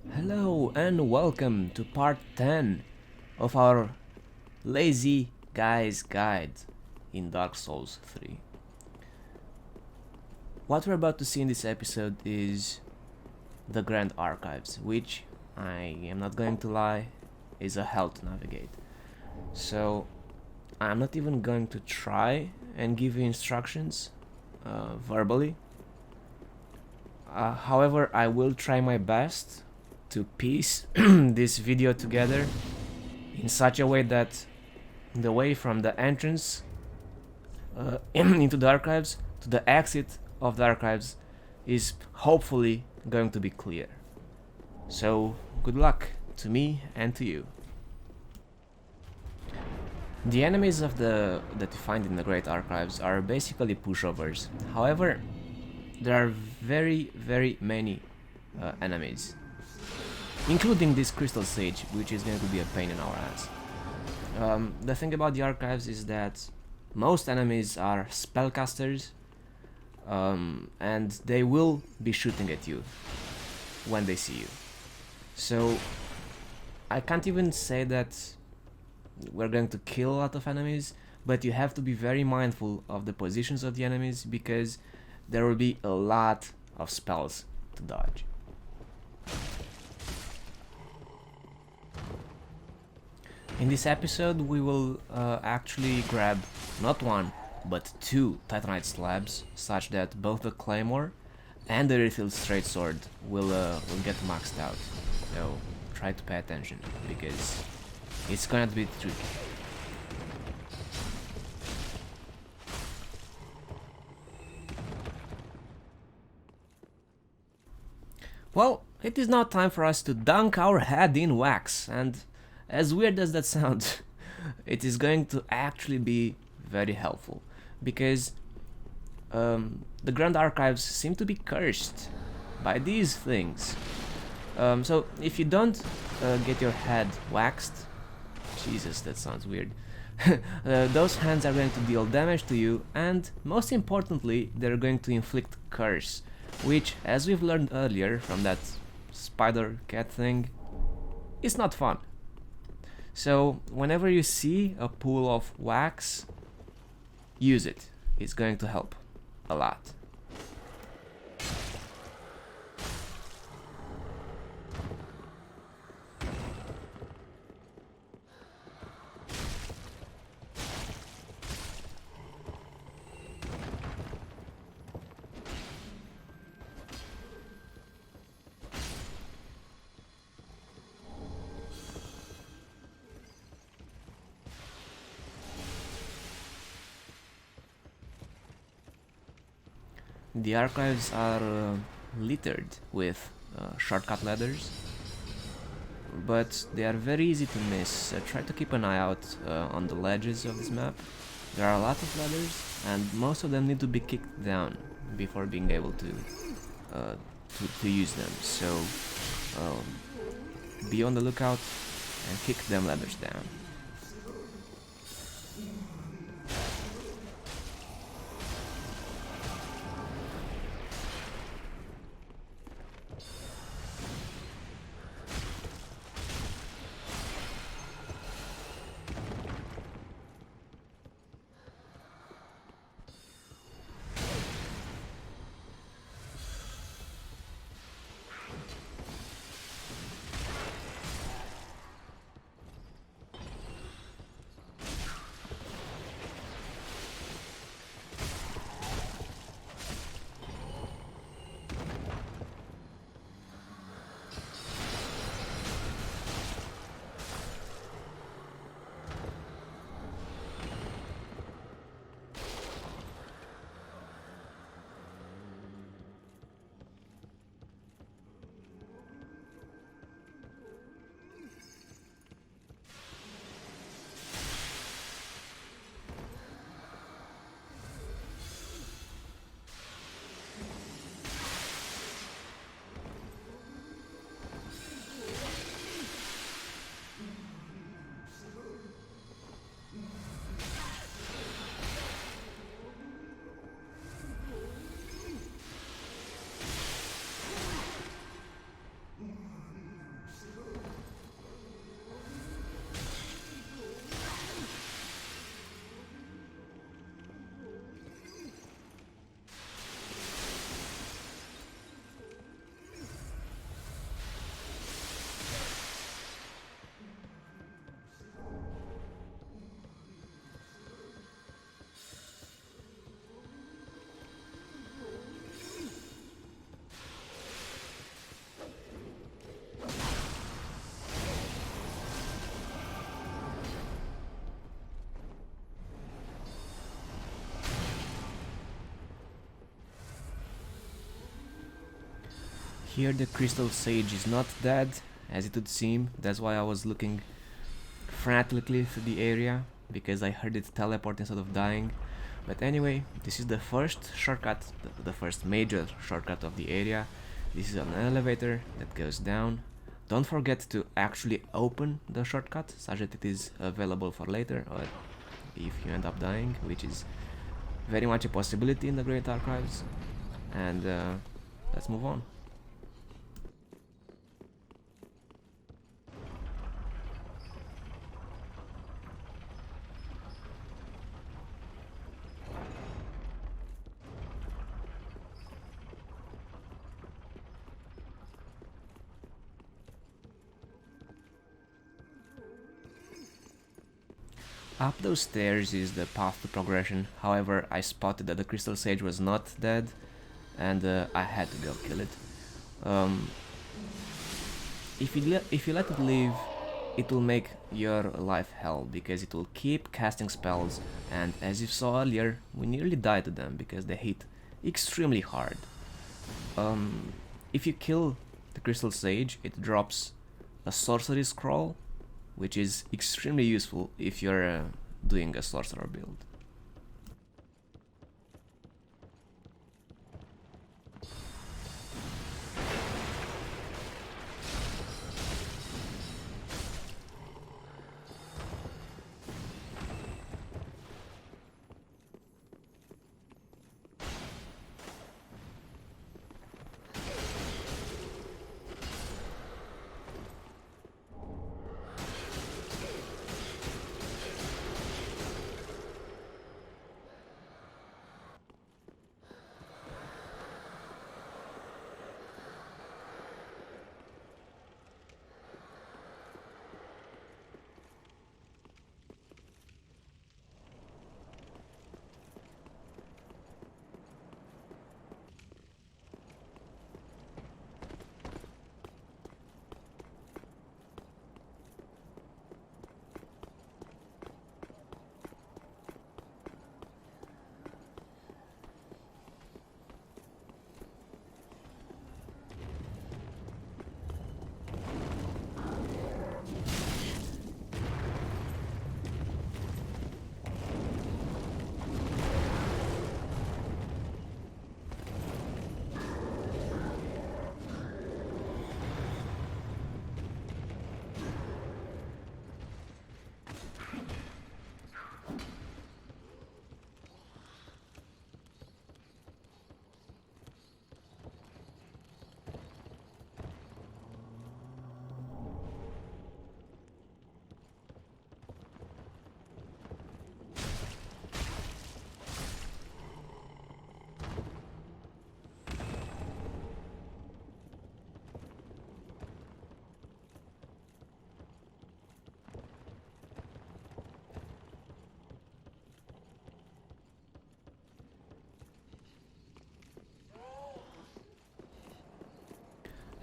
Hello and welcome to part 10 of our Lazy Guy's Guide in Dark Souls 3. What we're about to see in this episode is the Grand Archives, which, I am not going to lie, is a hell to navigate. So, I'm not even going to try and give you instructions verbally. However, I will try my best to piece this video together in such a way that the way from the entrance into the archives to the exit of the archives is hopefully going to be clear. So, good luck to me and to you. The enemies that you find in the Great Archives are basically pushovers. However, there are very many enemies, including this Crystal Sage, which is going to be a pain in our ass. The thing about the archives is that most enemies are spellcasters, and they will be shooting at you when they see you. So I can't even say that we're going to kill a lot of enemies, but you have to be very mindful of the positions of the enemies because there will be a lot of spells to dodge. In this episode we will actually grab not one but two Titanite Slabs, such that both the Claymore and the Refilled Straight Sword will get maxed out. So try to pay attention because it's gonna be tricky. Well, it is now time for us to dunk our head in wax, and as weird as that sounds, it is going to actually be very helpful, because the Grand Archives seem to be cursed by these things. So if you don't get your head waxed, Jesus, that sounds weird, those hands are going to deal damage to you, and most importantly, they're going to inflict curse, which, as we've learned earlier from that spider cat thing, is not fun. So whenever you see a pool of wax, use it. It's going to help a lot. The archives are littered with shortcut ladders, but they are very easy to miss. Try to keep an eye out on the ledges of this map. There are a lot of ladders, and most of them need to be kicked down before being able to use them. So be on the lookout and kick them ladders down. Here the crystal sage is not dead, as it would seem. That's why I was looking frantically through the area, because I heard it teleport instead of dying. But anyway, this is the first shortcut, the first major shortcut of the area. This is an elevator that goes down. Don't forget to actually open the shortcut, such that it is available for later, or if you end up dying, which is very much a possibility in the Great Archives. And let's move on. Up those stairs is the path to progression. However, I spotted that the crystal sage was not dead, and I had to go kill it. If you let it live, it will make your life hell, because it will keep casting spells, and as you saw earlier, we nearly died to them because they hit extremely hard. If you kill the crystal sage, it drops a sorcery scroll, which is extremely useful if you're doing a sorcerer build.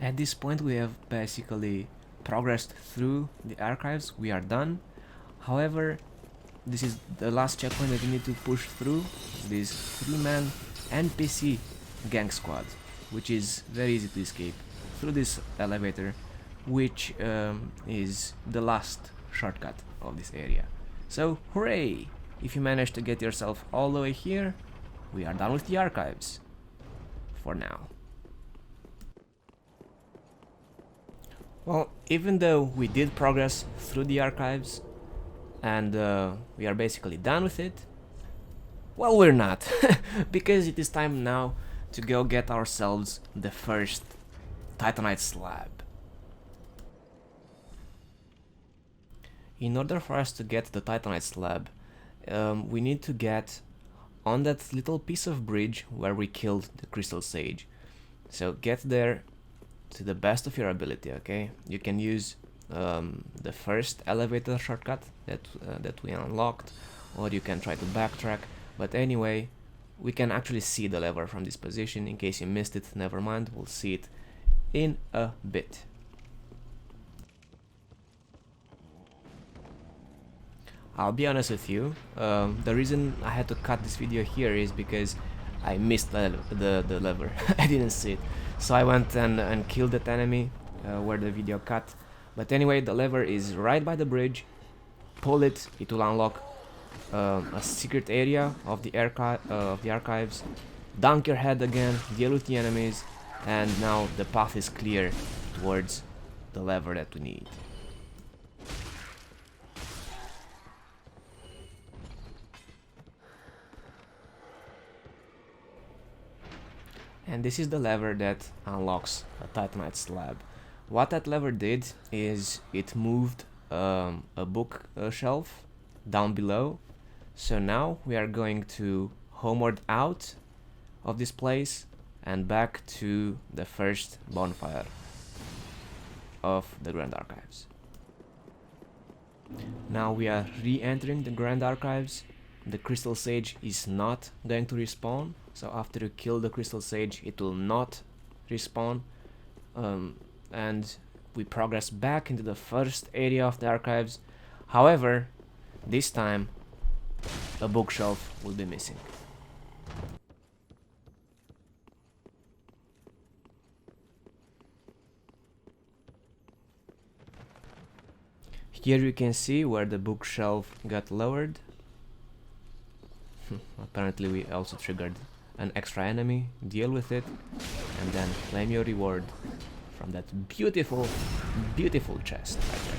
At this point we have basically progressed through the archives, we are done. However, this is the last checkpoint that you need to push through, this 3-man NPC gang squad, which is very easy to escape through this elevator, which is the last shortcut of this area. So hooray! If you manage to get yourself all the way here, we are done with the archives. For now. Well, even though we did progress through the archives, and we are basically done with it, well, we're not, because it is time now to go get ourselves the first Titanite slab. In order for us to get the Titanite slab, we need to get on that little piece of bridge where we killed the crystal sage. So get there to the best of your ability, okay? You can use the first elevator shortcut that we unlocked, or you can try to backtrack, but anyway, we can actually see the lever from this position. In case you missed it, never mind, we'll see it in a bit. I'll be honest with you, the reason I had to cut this video here is because I missed the lever. I didn't see it. So I went and killed that enemy where the video cut. But anyway, the lever is right by the bridge. Pull it, it will unlock a secret area of the archives. Dunk your head again, deal with the enemies, and now the path is clear towards the lever that we need. And this is the lever that unlocks a Titanite slab. What that lever did is it moved a book shelf down below. So now we are going to homeward out of this place and back to the first bonfire of the Grand Archives. Now we are re-entering the Grand Archives. The Crystal Sage is not going to respawn, so after you kill the Crystal Sage it will not respawn, and we progress back into the first area of the archives. However, this time a bookshelf will be missing. Here you can see where the bookshelf got lowered. Apparently we also triggered an extra enemy, deal with it, and then claim your reward from that beautiful, beautiful chest right there.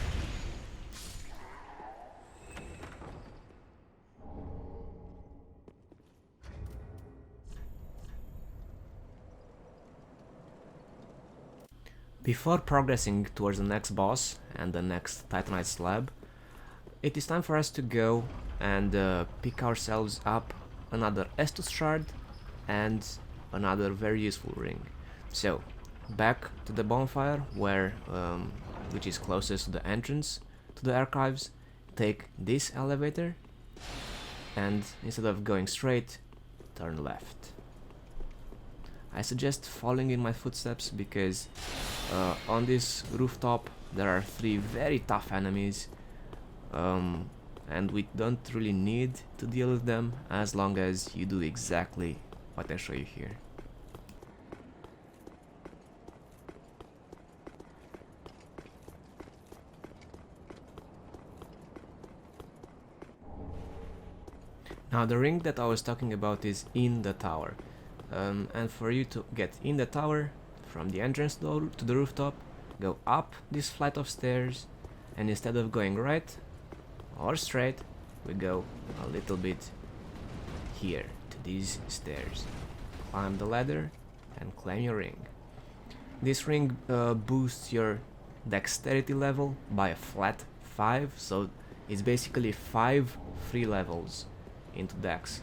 Before progressing towards the next boss and the next Titanite slab, it is time for us to go and pick ourselves up another Estus shard and another very useful ring. So back to the bonfire where which is closest to the entrance to the archives. Take this elevator and instead of going straight, turn left. I suggest following in my footsteps because on this rooftop there are 3 very tough enemies, and we don't really need to deal with them as long as you do exactly what I show you here. Now the ring that I was talking about is in the tower, and for you to get in the tower from the entrance door to the rooftop, go up this flight of stairs, and instead of going right or straight, we go a little bit here to these stairs. Climb the ladder and claim your ring. This ring boosts your dexterity level by a flat 5, so it's basically 5 free levels into dex.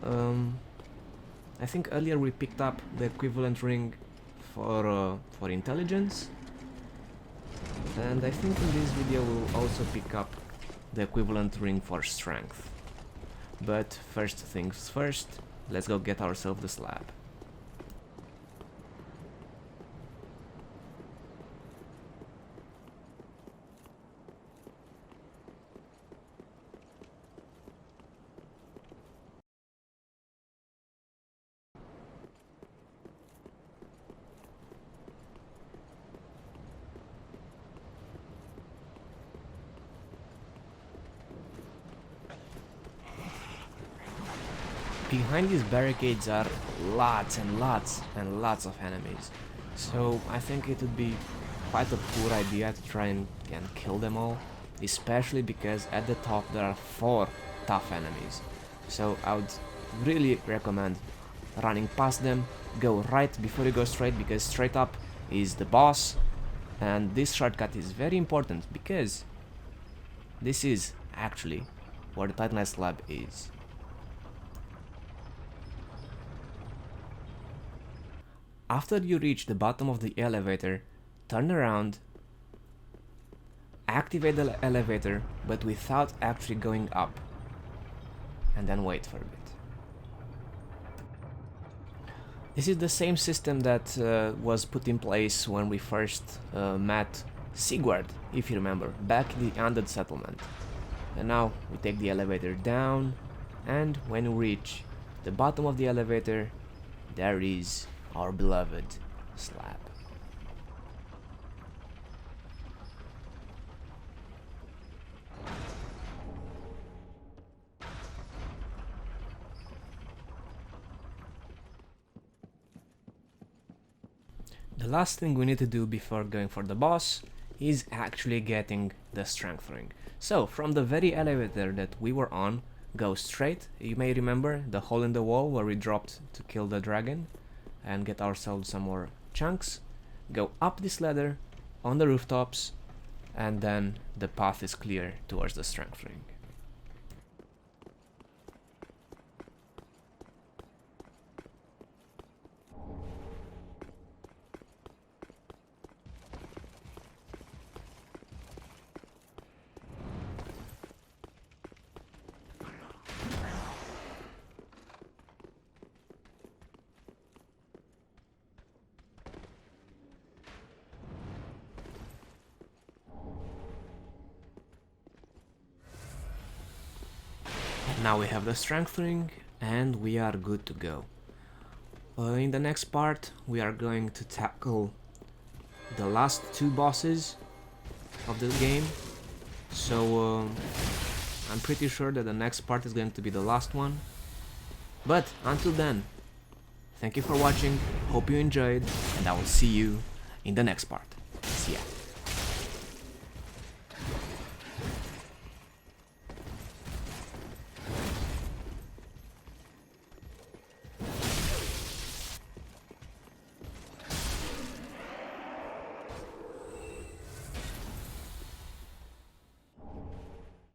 I think earlier we picked up the equivalent ring for intelligence, and I think in this video we'll also pick up the equivalent ring for strength. But first things first, let's go get ourselves the slab. Behind these barricades are lots and lots and lots of enemies, so I think it would be quite a poor idea to try and kill them all, especially because at the top there are 4 tough enemies. So I would really recommend running past them, go right before you go straight, because straight up is the boss, and this shortcut is very important because this is actually where the Titanite slab is. After you reach the bottom of the elevator, turn around, activate the elevator, but without actually going up, and then wait for a bit. This is the same system that was put in place when we first met Sigurd, if you remember, back in the Undead settlement. And now we take the elevator down, and when we reach the bottom of the elevator, there is our beloved slab. The last thing we need to do before going for the boss is actually getting the strength ring. So from the very elevator that we were on, go straight. You may remember the hole in the wall where we dropped to kill the dragon and get ourselves some more chunks. Go up this ladder on the rooftops, and then the path is clear towards the strength ring. Now we have the strength ring and we are good to go. In the next part we are going to tackle the last two bosses of the game, so I'm pretty sure that the next part is going to be the last one. But until then, thank you for watching, hope you enjoyed, and I will see you in the next part.